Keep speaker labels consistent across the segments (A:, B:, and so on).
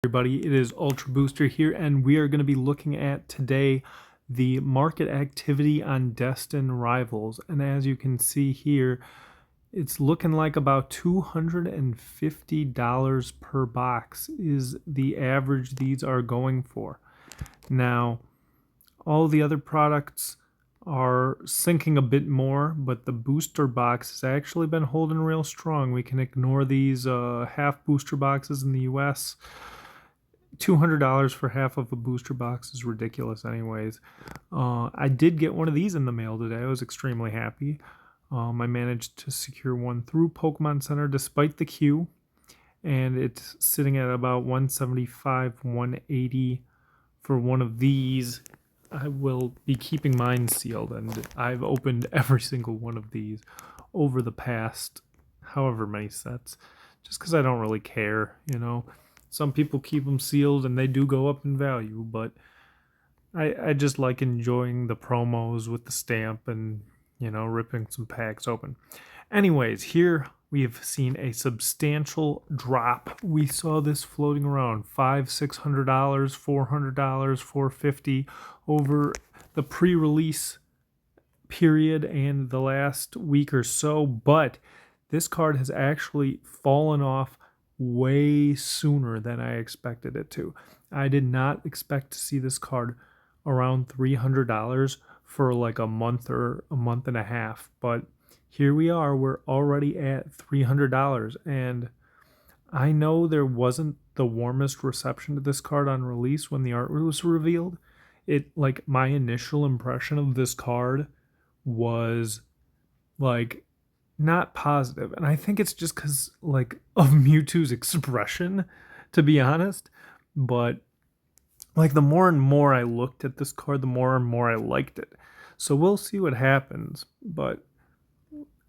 A: Everybody, it is Ultra Booster here, and we are going to be looking at today the market activity on Destined Rivals. And as you can see here, it's looking like about $250 per box is the average these are going for. Now, all the other products are sinking a bit more, but the booster box has actually been holding real strong. We can ignore these half booster boxes in the US. $200 for half of a booster box is ridiculous anyways. I did get one of these in the mail today. I was extremely happy. I managed to secure one through Pokemon Center despite the queue, and it's sitting at about $175, $180 for one of these. I will be keeping mine sealed, and I've opened every single one of these over the past however many sets, just because I don't really care, you know. Some people keep them sealed and they do go up in value, but I just like enjoying the promos with the stamp and, you know, ripping some packs open. Anyways, here we've seen a substantial drop. We saw this floating around $500, $600, $400, $450 over the pre-release period and the last week or so, but this card has actually fallen off way sooner than I expected it to. I did not expect to see this card around $300 for like a month or a month and a half, but here we are. We're already at $300, and I know there wasn't the warmest reception to this card on release when the art was revealed. My initial impression of this card was like not positive, and I think it's just because like of Mewtwo's expression, to be honest. But like the more and more I looked at this card, the more and more I liked it. So we'll see what happens, but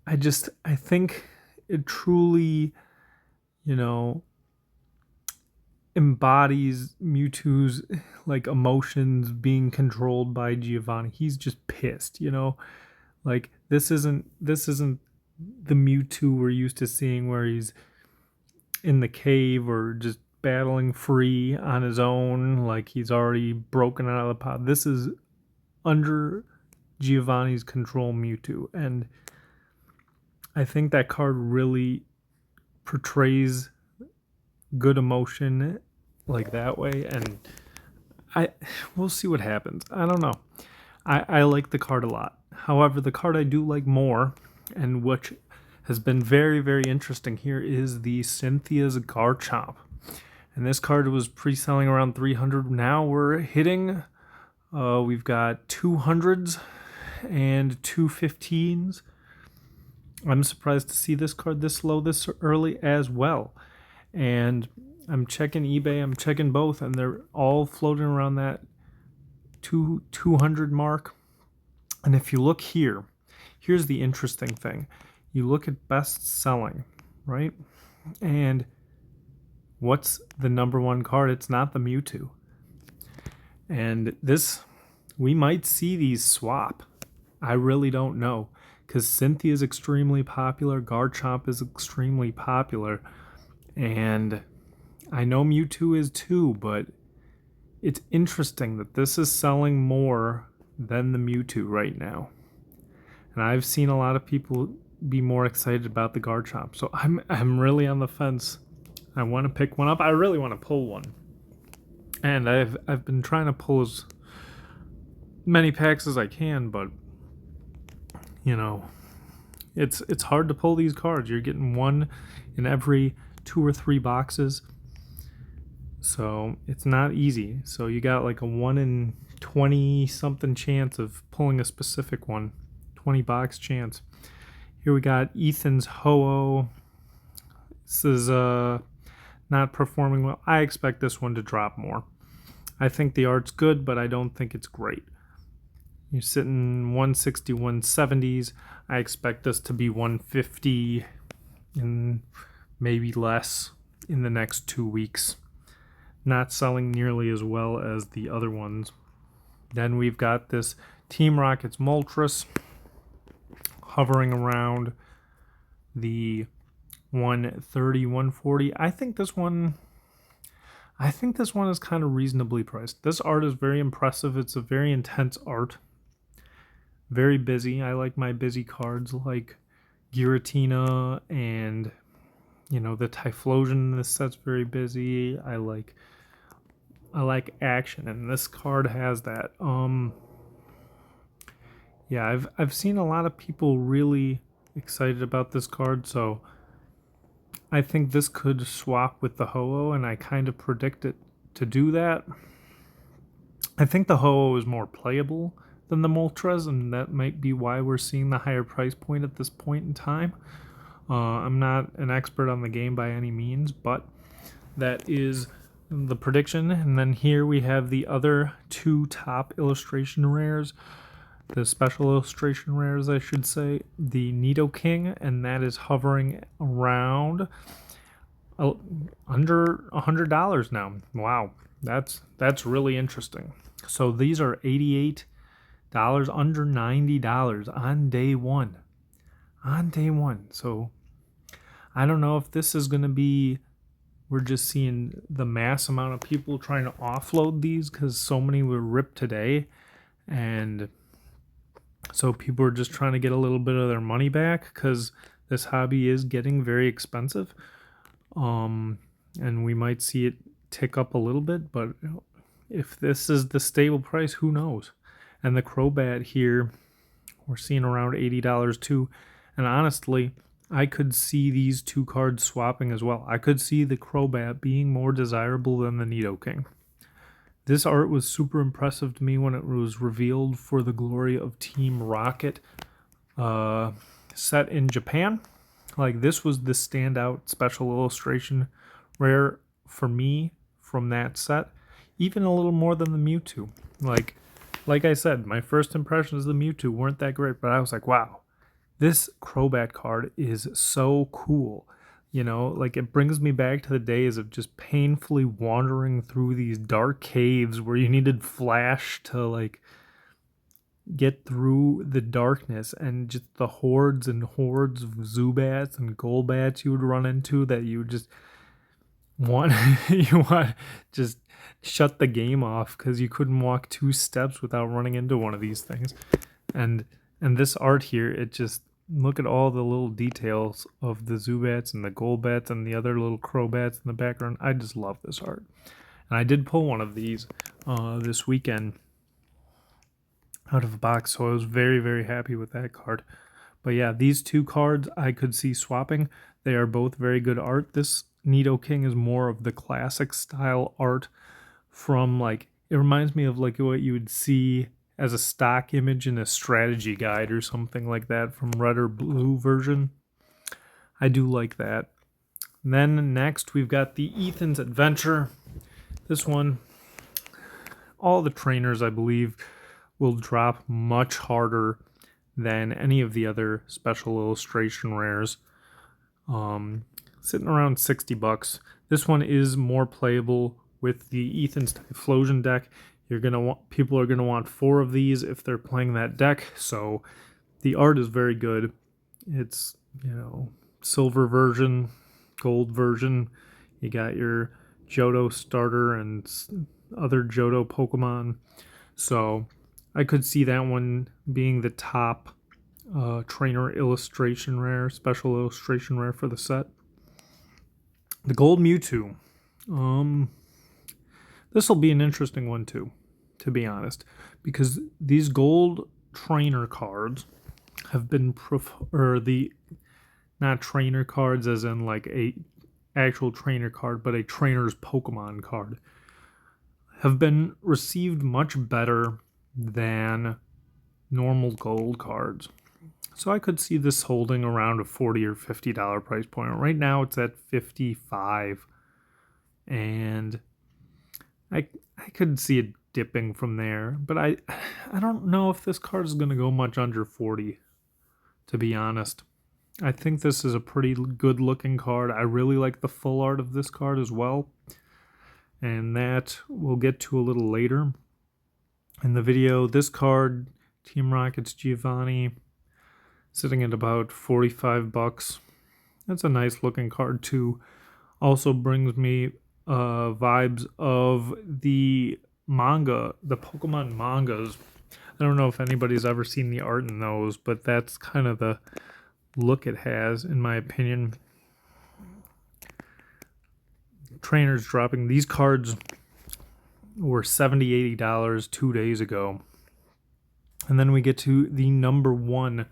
A: I think it truly, you know, embodies Mewtwo's like emotions being controlled by Giovanni. He's just pissed, you know. Like this isn't the Mewtwo we're used to seeing where he's in the cave or just battling free on his own, like he's already broken out of the pod. This is under Giovanni's control Mewtwo, and I think that card really portrays good emotion like that way, and we'll see what happens. I don't know. I like the card a lot. However, the card I do like more, and which has been very, very interesting here, is the Cynthia's Garchomp. And this card was pre-selling around $300. Now we're hitting, we've got 200s and 215s. I'm surprised to see this card this low this early as well. And I'm checking eBay, I'm checking both, and they're all floating around that 200 mark. And if you look here, here's the interesting thing. You look at best selling, right? And what's the number one card? It's not the Mewtwo. And this, we might see these swap. I really don't know, because Cynthia is extremely popular, Garchomp is extremely popular, and I know Mewtwo is too, but it's interesting that this is selling more than the Mewtwo right now. And I've seen a lot of people be more excited about the Garchomp. So I'm really on the fence. I want to pick one up. I really want to pull one. And I've been trying to pull as many packs as I can, but you know, it's hard to pull these cards. You're getting one in every 2 or 3 boxes. So it's not easy. So you got like a 1 in 20 something chance of pulling a specific one. 20 box chance. Here we got Ethan's Ho-Oh. This is not performing well. I expect this one to drop more. I think the art's good, but I don't think it's great. You're sitting 160, 170s. I expect this to be 150 and maybe less in the next 2 weeks. Not selling nearly as well as the other ones. Then we've got this Team Rocket's Moltres hovering around the 130, 140. I think this one, I think this one is kind of reasonably priced. This art is very impressive. It's a very intense art. Very busy. I like my busy cards like Giratina and, the Typhlosion in this set's very busy. I like action, and this card has that. Yeah, I've seen a lot of people really excited about this card, so I think this could swap with the Ho-Oh, and I kind of predict it to do that. I think the Ho-Oh is more playable than the Moltres, and that might be why we're seeing the higher price point at this point in time. I'm not an expert on the game by any means, but that is the prediction. And then here we have the other two top illustration rares, the special illustration rares, I should say, the Nidoking, and that is hovering around under $100 now. Wow, that's really interesting. So these are $88, under $90 on day one. On day one. So I don't know if this is going to be, we're just seeing the mass amount of people trying to offload these because so many were ripped today. And so people are just trying to get a little bit of their money back because this hobby is getting very expensive. And we might see it tick up a little bit, but if this is the stable price, who knows? And the Crobat here, we're seeing around $80 too. And honestly, I could see these two cards swapping as well. I could see the Crobat being more desirable than the Nidoking. This art was super impressive to me when it was revealed for the Glory of Team Rocket set in Japan. Like, this was the standout special illustration rare for me from that set, even a little more than the Mewtwo. Like I said, my first impressions of the Mewtwo weren't that great, but I was like, wow, this Crobat card is so cool. It brings me back to the days of just painfully wandering through these dark caves where you needed flash to get through the darkness, and just the hordes and hordes of Zubats and Golbats you would run into that you just want just shut the game off because you couldn't walk 2 steps without running into one of these things. And this art here, it just, look at all the little details of the Zubats and the Golbats and the other little Crobats in the background. I just love this art. And I did pull one of these this weekend out of a box, so I was very, very happy with that card. But yeah, these two cards I could see swapping. They are both very good art. This Nidoking is more of the classic style art from, it reminds me of what you would see as a stock image in a strategy guide or something like that from red or blue version. I do like that. And then next we've got the Ethan's Adventure. This one, all the trainers, I believe, will drop much harder than any of the other special illustration rares. Sitting around $60. This one is more playable with the Ethan's Typhlosion deck. People are gonna want 4 of these if they're playing that deck. So the art is very good. It's silver version, gold version. You got your Johto starter and other Johto Pokemon. So I could see that one being the top trainer illustration rare, special illustration rare for the set. The Gold Mewtwo. This will be an interesting one too, to be honest, because these gold trainer cards have been not trainer cards as in a actual trainer card, but a trainer's Pokemon card, have been received much better than normal gold cards. So I could see this holding around a $40 or $50 price point. Right now it's at $55, and I could see it dipping from there, but I don't know if this card is going to go much under 40, to be honest. I think this is a pretty good looking card. I really like the full art of this card as well, and that we'll get to a little later in the video. This card, Team Rocket's Giovanni, sitting at about $45. That's a nice looking card too. Also brings me vibes of the manga, the Pokemon mangas. I don't know if anybody's ever seen the art in those, but that's kind of the look it has, in my opinion. Trainers dropping these cards were $70, $80 2 days ago. And then we get to the number one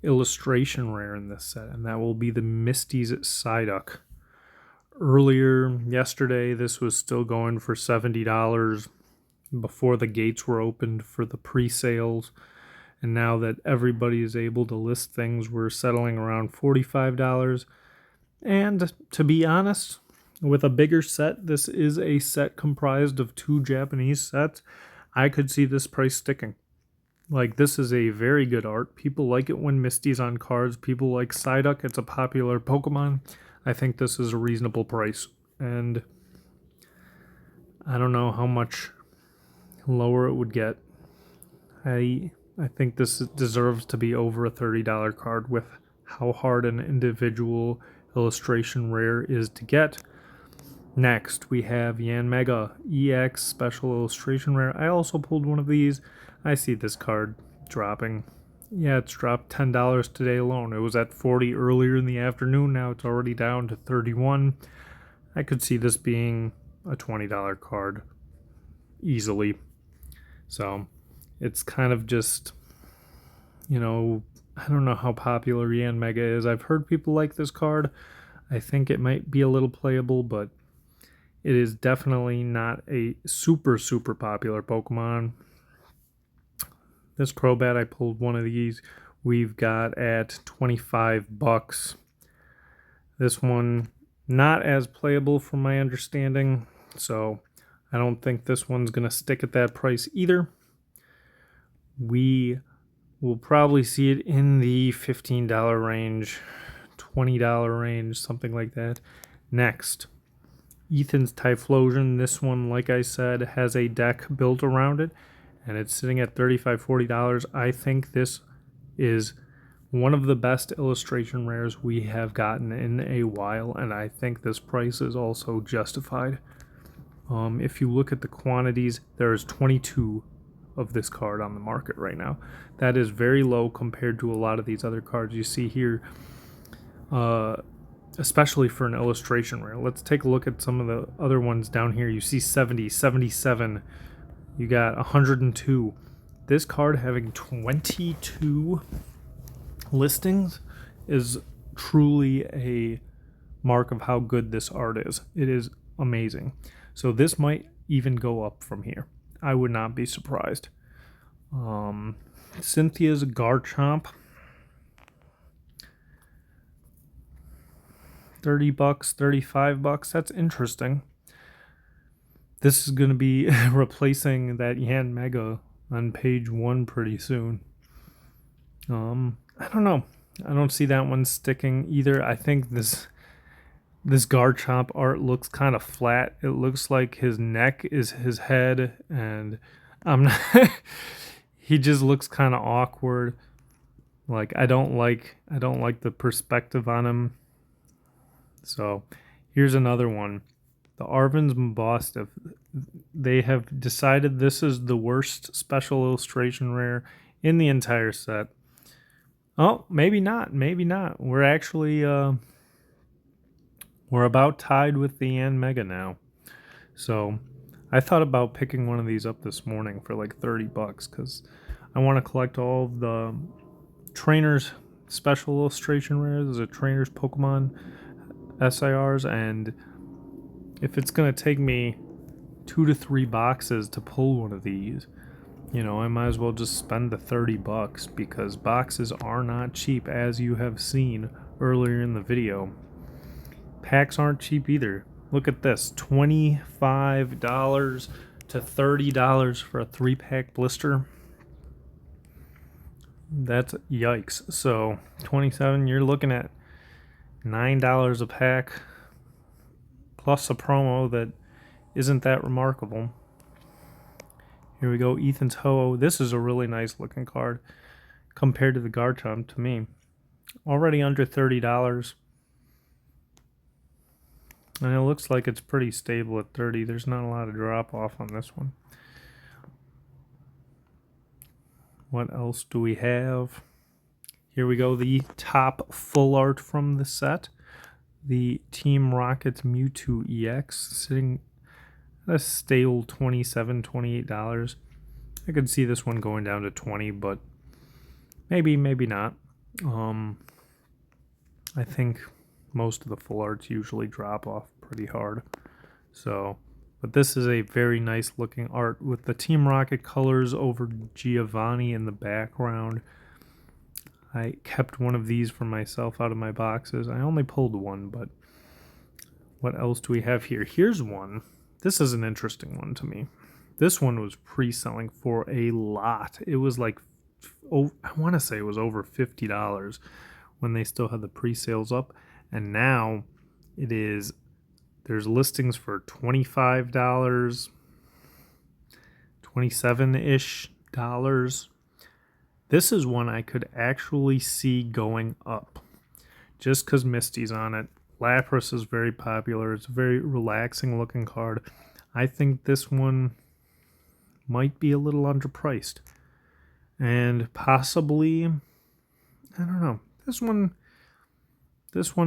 A: illustration rare in this set, and that will be the Misty's Psyduck. Earlier yesterday, this was still going for $70 before the gates were opened for the pre-sales. And now that everybody is able to list things, we're settling around $45. And to be honest, with a bigger set, this is a set comprised of 2 Japanese sets. I could see this price sticking. Like, this is a very good art. People like it when Misty's on cards. People like Psyduck. It's a popular Pokemon. I think this is a reasonable price. And I don't know how much lower it would get. I think this deserves to be over a $30 card with how hard an individual illustration rare is to get. Next, we have Yanmega EX Special Illustration Rare. I also pulled one of these. I see this card dropping. Yeah, it's dropped $10 today alone. It was at $40 earlier in the afternoon. Now it's already down to $31. I could see this being a $20 card easily. So it's kind of just, I don't know how popular Yanmega is. I've heard people like this card. I think it might be a little playable, but it is definitely not a super, super popular Pokemon. This Crobat, I pulled one of these. We've got at $25. This one, not as playable from my understanding, so I don't think this one's going to stick at that price either. We will probably see it in the $15 range, $20 range, something like that. Next, Ethan's Typhlosion. This one, like I said, has a deck built around it, and it's sitting at $35, $40. I think this is one of the best illustration rares we have gotten in a while, and I think this price is also justified. If you look at the quantities, there's 22 of this card on the market right now. That is very low compared to a lot of these other cards you see here, especially for an illustration rare. Let's take a look at some of the other ones down here. You see 70, 77, you got 102. This card having 22 listings is truly a mark of how good this art is. It is amazing. So this might even go up from here. I would not be surprised. Cynthia's Garchomp, $30, $35. That's interesting. This is going to be replacing that Yanmega on page 1 pretty soon. I don't know. I don't see that one sticking either. I think this Garchomp art looks kind of flat. It looks like his neck is his head, and I'm not he just looks kind of awkward. Like I don't like the perspective on him. So, here's another one. The Arvin's Mabostiff. They have decided this is the worst special illustration rare in the entire set. Oh, maybe not. Maybe not. We're actually we're about tied with the Yanmega now. So I thought about picking one of these up this morning for like $30 because I want to collect all of the trainers special illustration rares. There's a trainers Pokemon SIRs, and if it's going to take me 2 to 3 boxes to pull one of these, I might as well just spend the $30 because boxes are not cheap, as you have seen earlier in the video. Packs aren't cheap either. Look at this, $25 to $30 for a 3-pack blister. That's yikes. So 27, you're looking at $9 a pack plus a promo that isn't that remarkable. Here we go, Ethan's Ho-Oh. This is a really nice looking card compared to the Garchomp to me. Already under $30. And it looks like it's pretty stable at 30. There's not a lot of drop off on this one. What else do we have? Here we go, the top full art from the set. The Team Rocket's Mewtwo EX, sitting at a stale $27, $28. I could see this one going down to 20, but maybe not. I think most of the full arts usually drop off pretty hard. So, but this is a very nice looking art with the Team Rocket colors over Giovanni in the background. I kept one of these for myself out of my boxes. I only pulled one, but what else do we have here? Here's one. This is an interesting one to me. This one was pre-selling for a lot. It was like, oh, I want to say it was over $50 when they still had the pre-sales up. And now it is, there's listings for $25, $27-ish dollars. This is one I could actually see going up just because Misty's on it. Lapras is very popular. It's a very relaxing looking card. I think this one might be a little underpriced. And possibly, I don't know, this one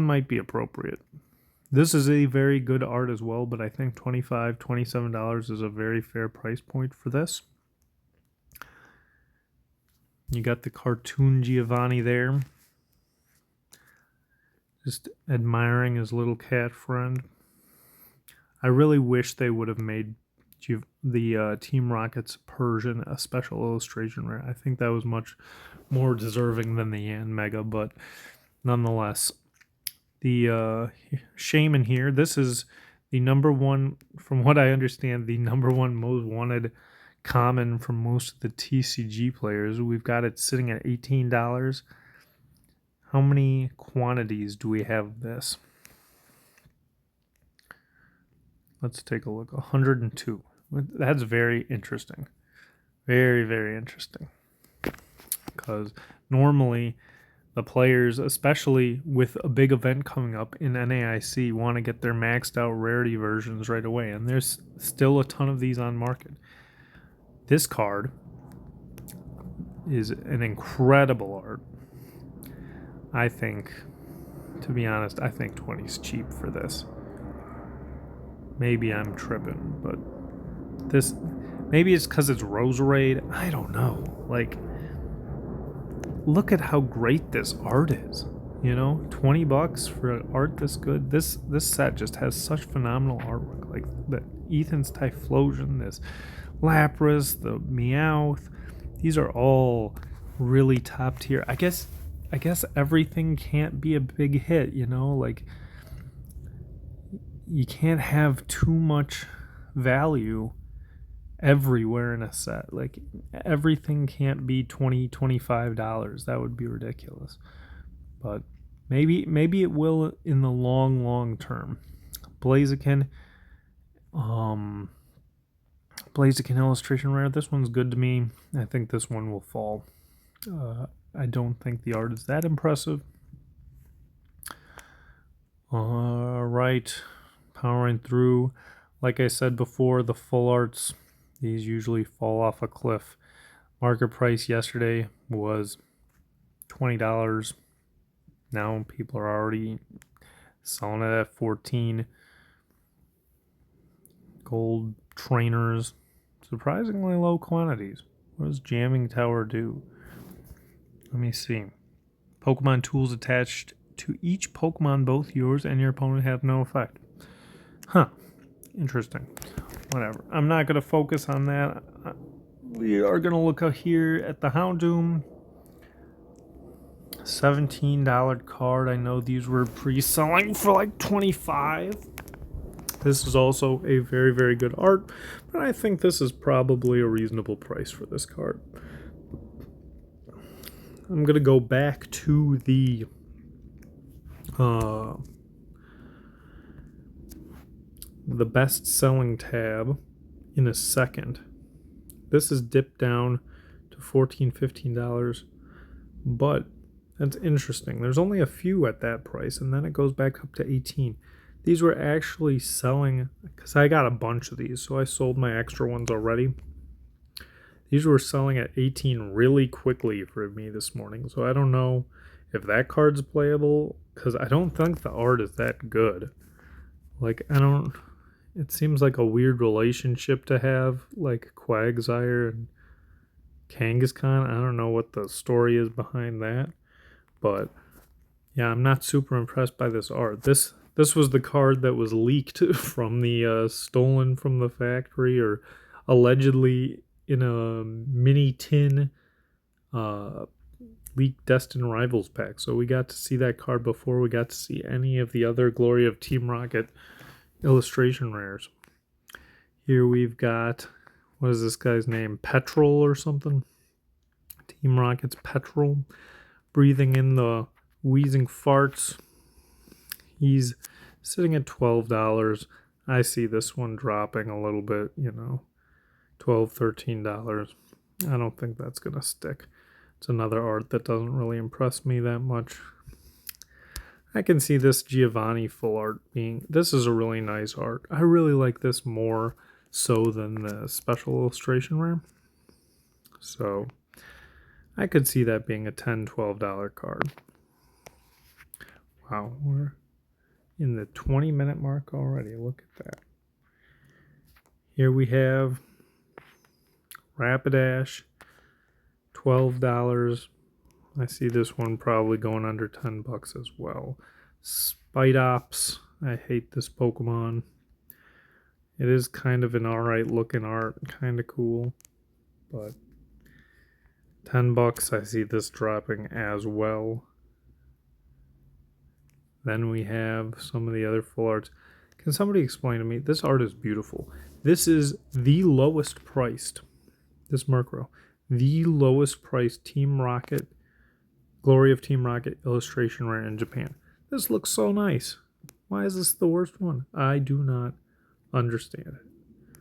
A: might be appropriate. This is a very good art as well, but I think $25, $27 is a very fair price point for this. You got the cartoon Giovanni there. Just admiring his little cat friend. I really wish they would have made the Team Rocket's Persian a special illustration rare. I think that was much more deserving than the Yan Mega, but nonetheless. The Shaman here, this is the #1, from what I understand, the #1 most wanted common from most of the TCG players. We've got it sitting at $18. How many quantities do we have of this? Let's take a look. 102. That's very interesting. Very, very interesting. Because normally the players, especially with a big event coming up in NAIC, want to get their maxed out rarity versions right away. And there's still a ton of these on market. This card is an incredible art. I think, to be honest, I think 20 is cheap for this. Maybe I'm tripping, but this, maybe it's because it's Roserade. I don't know. Like, look at how great this art is. You know, $20 for art this good. This set just has such phenomenal artwork. Like the Ethan's Typhlosion, this Lapras, the Meowth. These are all really top tier. I guess everything can't be a big hit, you know? Like, you can't have too much value everywhere in a set. Like, everything can't be $20, $25. That would be ridiculous. But maybe it will in the long term. Blaziken illustration rare. This one's good to me. I think this one will fall. I don't think the art is that impressive. All right, powering through. Like I said before, the full arts, these usually fall off a cliff. Market price yesterday was $20. Now people are already selling it at $14. Gold trainers, surprisingly low quantities. What does Jamming Tower do? Let me see. Pokemon tools attached to each Pokemon, both yours and your opponent, have no effect. Huh. Interesting. Whatever. I'm not going to focus on that. We are going to look out here at the Houndoom. $17 card. I know these were pre-selling for like $25. This is also a very, very good art, but I think this is probably a reasonable price for this card. I'm going to go back to the best-selling tab in a second. This is dipped down to $14, $15, but that's interesting. There's only a few at that price, and then it goes back up to $18. These were actually selling, because I got a bunch of these, so I sold my extra ones already. These were selling at 18 really quickly for me this morning, so I don't know if that card's playable, because I don't think the art is that good. Like, I don't... It seems like a weird relationship to have, like Quagsire and Kangaskhan. I don't know what the story is behind that, but yeah, I'm not super impressed by this art. This was the card that was leaked from the stolen from the factory, or allegedly in a mini tin uh, leaked Destined Rivals pack. So we got to see that card before we got to see any of the other Glory of Team Rocket illustration rares. Here we've got, what is this guy's name? Petrol or something? Team Rocket's Petrol. Breathing in the wheezing farts. He's sitting at $12. I see this one dropping a little bit, $12, $13. I don't think that's going to stick. It's another art that doesn't really impress me that much. I can see this Giovanni full art being... This is a really nice art. I really like this more so than the special illustration rare. So I could see that being a $10, $12 card. Wow, we're in the 20-minute mark already. Look at that. Here we have Rapidash, $12. I see this one probably going under $10 as well. Spidops. I hate this Pokemon. It is kind of an alright looking art, kind of cool, but $10. I see this dropping as well. Then we have some of the other full arts. Can somebody explain to me? This art is beautiful. This is the lowest priced, this Murkrow, the lowest priced Team Rocket, Glory of Team Rocket illustration rare in Japan. This looks so nice. Why is this the worst one? I do not understand it.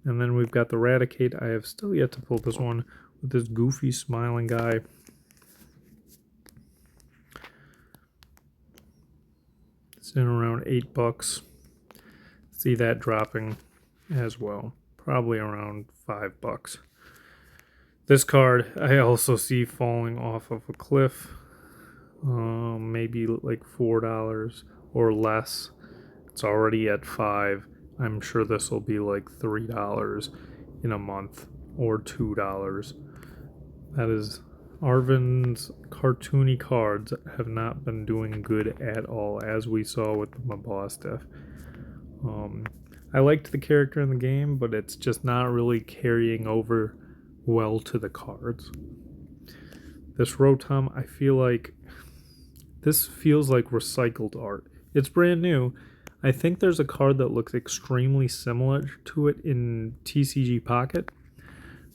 A: And then we've got the Raticate. I have still yet to pull this one with this goofy smiling guy. It's in around $8. See that dropping as well. Probably around $5. This card I also see falling off of a cliff. Maybe like $4 or less. It's already at $5. I'm sure this will be like $3 in a month or $2. That is, Arvin's cartoony cards have not been doing good at all, as we saw with the Mabostiff. I liked the character in the game, but it's just not really carrying over well to the cards. This Rotom, I feel like this feels like recycled art. It's brand new. I think there's a card that looks extremely similar to it in TCG Pocket,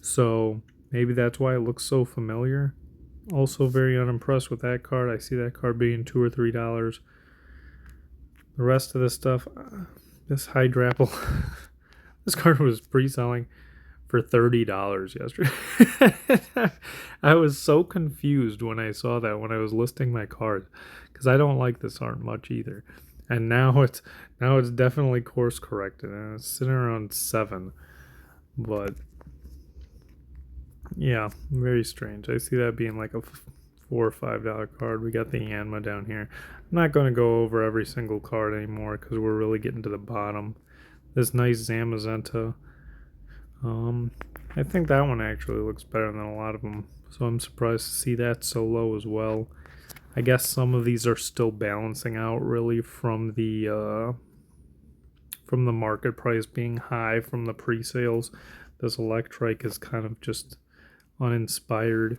A: so maybe that's why it looks so familiar. Also very unimpressed with that card. I see that card being $2 or $3. The rest of this stuff, this Hydrapple, this card was pre-selling for $30 yesterday. I was so confused when I saw that when I was listing my cards, because I don't like this art much either. And now it's definitely course corrected, and it's sitting around $7. But yeah, very strange. I see that being like a $4 or $5 card. We got the Yanma down here. I'm not going to go over every single card anymore because we're really getting to the bottom. This nice Zamazenta. I think that one actually looks better than a lot of them, so I'm surprised to see that so low as well. I guess some of these are still balancing out really from the market price being high from the pre-sales. This Electrike is kind of just uninspired.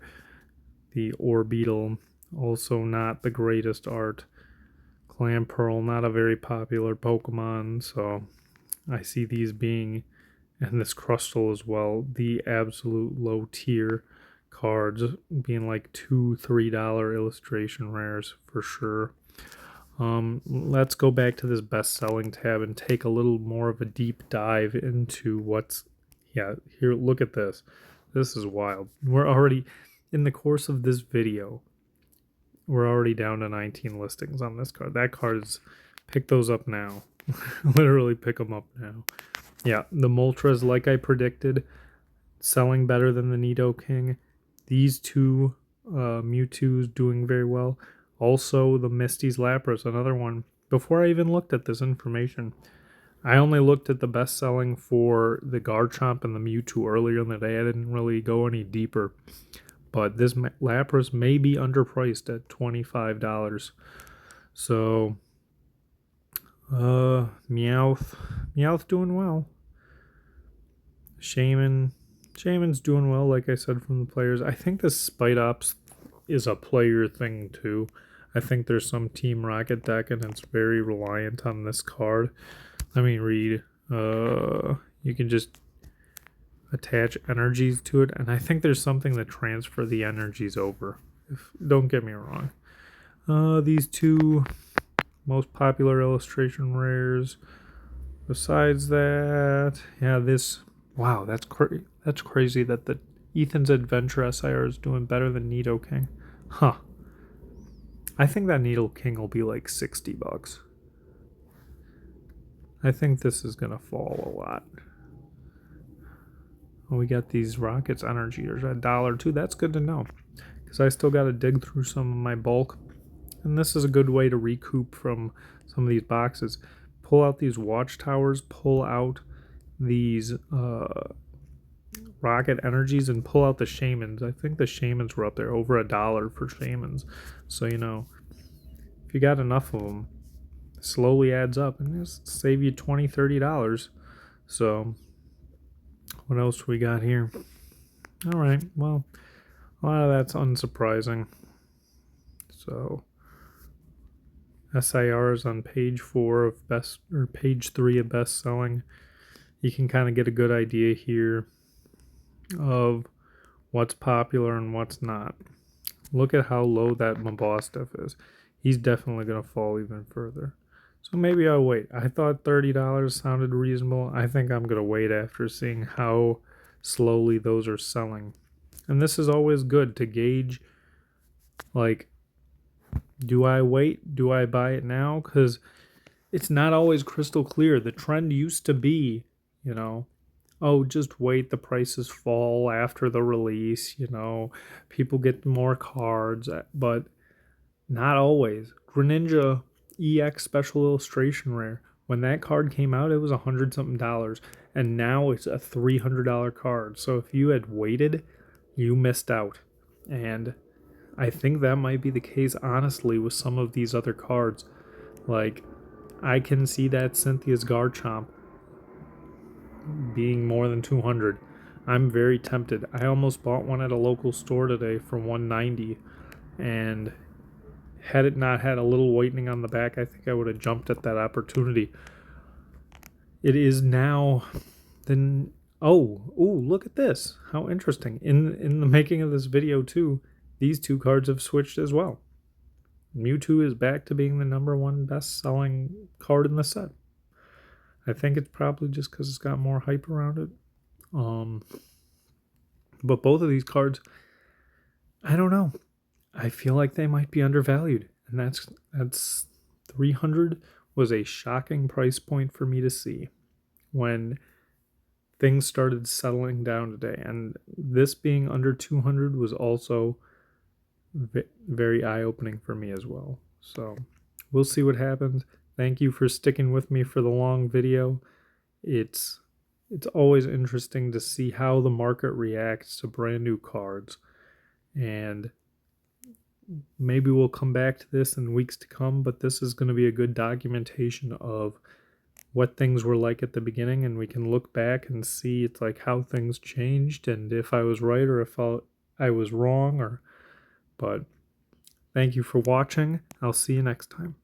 A: The Orbeetle, also not the greatest art. Clamperl, not a very popular Pokemon, so I see these being, and this Crustle as well, the absolute low tier cards, being like $2, $3 illustration rares for sure. Let's go back to this best-selling tab and take a little more of a deep dive into what's... Yeah, here, look at this. This is wild. We're already, in the course of this video, we're already down to 19 listings on this card. That card is... Pick those up now. Literally pick them up now. Yeah, the Moltres, like I predicted, selling better than the Nidoking. These two Mewtwo's doing very well. Also, the Misty's Lapras, another one. Before I even looked at this information, I only looked at the best selling for the Garchomp and the Mewtwo earlier in the day. I didn't really go any deeper. But this Lapras may be underpriced at $25. So, Meowth doing well. Shaman's doing well, like I said, from the players. I think the Spite Ops is a player thing too. I think there's some Team Rocket deck and it's very reliant on this card. Let me read. You can just attach energies to it, and I think there's something to transfer the energies over. Don't get me wrong. These two most popular illustration rares. Besides that, yeah, this. Wow, that's crazy that the Ethan's Adventure SIR is doing better than Nidoking. Huh. I think that Nidoking will be like $60. I think this is gonna fall a lot. We got these Rockets energy. There's $1 too. That's good to know, because I still got to dig through some of my bulk, and this is a good way to recoup from some of these boxes. Pull out these watchtowers, pull out these rocket energies, and pull out the shamans. I think the shamans were up there over $1 for shamans. So if you got enough of them, it slowly adds up and just save you $20-$30. So what else we got here? All right, well, a lot of that's unsurprising. So SIR is on page 4 of best, or page 3 of best selling. You can kind of get a good idea here of what's popular and what's not. Look at how low that Mabostiff is. He's definitely going to fall even further. So maybe I'll wait. I thought $30 sounded reasonable. I think I'm going to wait after seeing how slowly those are selling. And this is always good to gauge, like, do I wait? Do I buy it now? Because it's not always crystal clear. The trend used to be, oh, just wait, the prices fall after the release, people get more cards, but not always. Greninja EX Special Illustration Rare, when that card came out, it was $100-something, and now it's a $300 card. So if you had waited, you missed out. And I think that might be the case, honestly, with some of these other cards. Like, I can see that Cynthia's Garchomp being more than 200. I'm very tempted. I almost bought one at a local store today for $190, and had it not had a little whitening on the back, I think I would have jumped at that opportunity. It is now then. Oh, look at this. How interesting. In the making of this video too, these two cards have switched as well. Mewtwo is back to being the #1 best-selling card in the set. I think it's probably just because it's got more hype around it. But both of these cards, I don't know. I feel like they might be undervalued, and that's 300 was a shocking price point for me to see when things started settling down today. And this being under 200 was also very eye-opening for me as well. So we'll see what happens. Thank you for sticking with me for the long video. It's always interesting to see how the market reacts to brand new cards, and maybe we'll come back to this in weeks to come, but this is going to be a good documentation of what things were like at the beginning, and we can look back and see it's like how things changed and if I was right or if I was wrong. But thank you for watching. I'll see you next time.